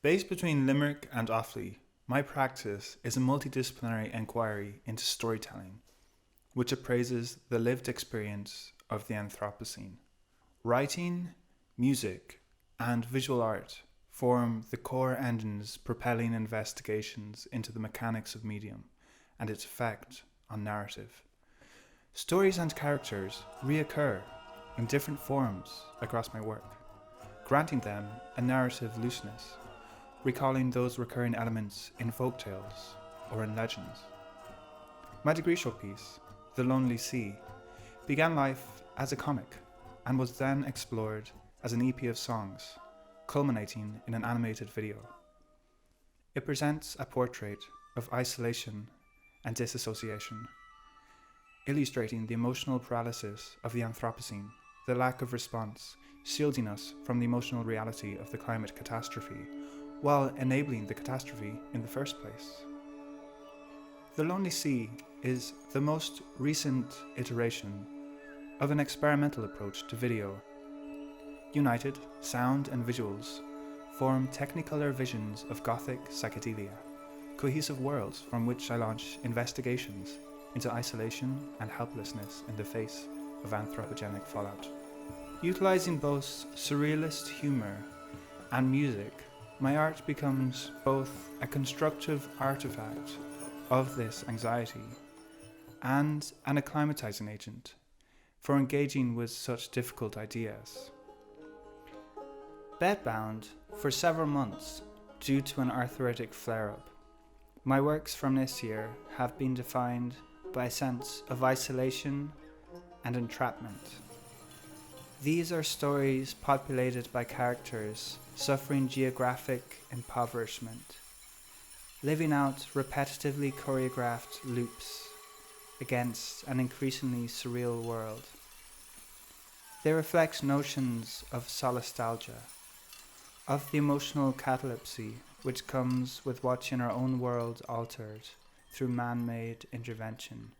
Based between Limerick and Offaly, my practice is a multidisciplinary inquiry into storytelling, which appraises the lived experience of the Anthropocene. Writing, music, and visual art form the core engines propelling investigations into the mechanics of medium and its effect on narrative. Stories and characters reoccur in different forms across my work, granting them a narrative looseness, recalling those recurring elements in folktales or in legends. My degree showpiece, The Lonely Sea, began life as a comic and was then explored as an EP of songs, culminating in an animated video. It presents a portrait of isolation and disassociation, illustrating the emotional paralysis of the Anthropocene, the lack of response, shielding us from the emotional reality of the climate catastrophe, while enabling the catastrophe in the first place. The Lonely Sea is the most recent iteration of an experimental approach to video. United, sound and visuals form technicolor visions of gothic psychedelia, cohesive worlds from which I launch investigations into isolation and helplessness in the face of anthropogenic fallout. Utilizing both surrealist humor and music, my art becomes both a constructive artifact of this anxiety and an acclimatizing agent for engaging with such difficult ideas. Bedbound for several months due to an arthritic flare-up, my works from this year have been defined by a sense of isolation and entrapment. These are stories populated by characters suffering geographic impoverishment, living out repetitively choreographed loops against an increasingly surreal world. They reflect notions of solastalgia, of the emotional catalepsy which comes with watching our own world altered through man-made intervention.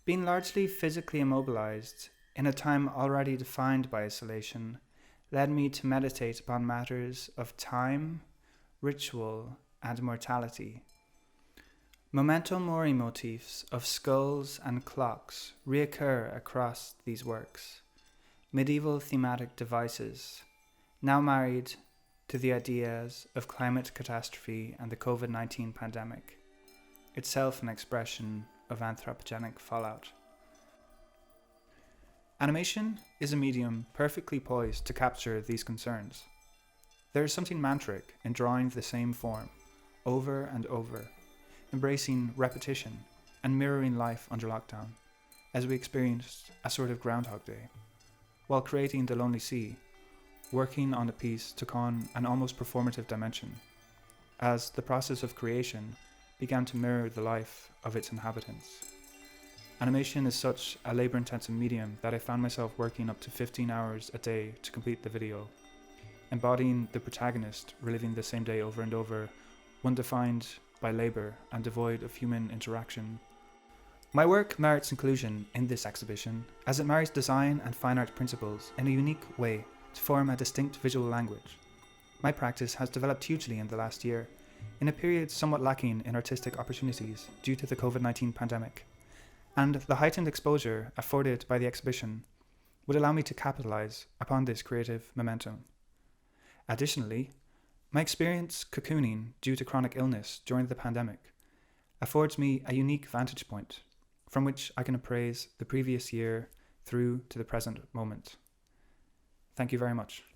Being largely physically immobilized in a time already defined by isolation led me to meditate upon matters of time, ritual, and mortality. Memento mori motifs of skulls and clocks reoccur across these works, medieval thematic devices, now married to the ideas of climate catastrophe and the COVID-19 pandemic, itself an expression of anthropogenic fallout. Animation is a medium perfectly poised to capture these concerns. There is something mantric in drawing the same form, over and over, embracing repetition and mirroring life under lockdown, as we experienced a sort of Groundhog Day. While creating The Lonely Sea, working on a piece took on an almost performative dimension, as the process of creation began to mirror the life of its inhabitants. Animation is such a labour-intensive medium that I found myself working up to 15 hours a day to complete the video, embodying the protagonist reliving the same day over and over, one defined by labour and devoid of human interaction. My work merits inclusion in this exhibition as it marries design and fine art principles in a unique way to form a distinct visual language. My practice has developed hugely in the last year, in a period somewhat lacking in artistic opportunities due to the COVID-19 pandemic, and the heightened exposure afforded by the exhibition would allow me to capitalise upon this creative momentum. Additionally, my experience cocooning due to chronic illness during the pandemic affords me a unique vantage point from which I can appraise the previous year through to the present moment. Thank you very much.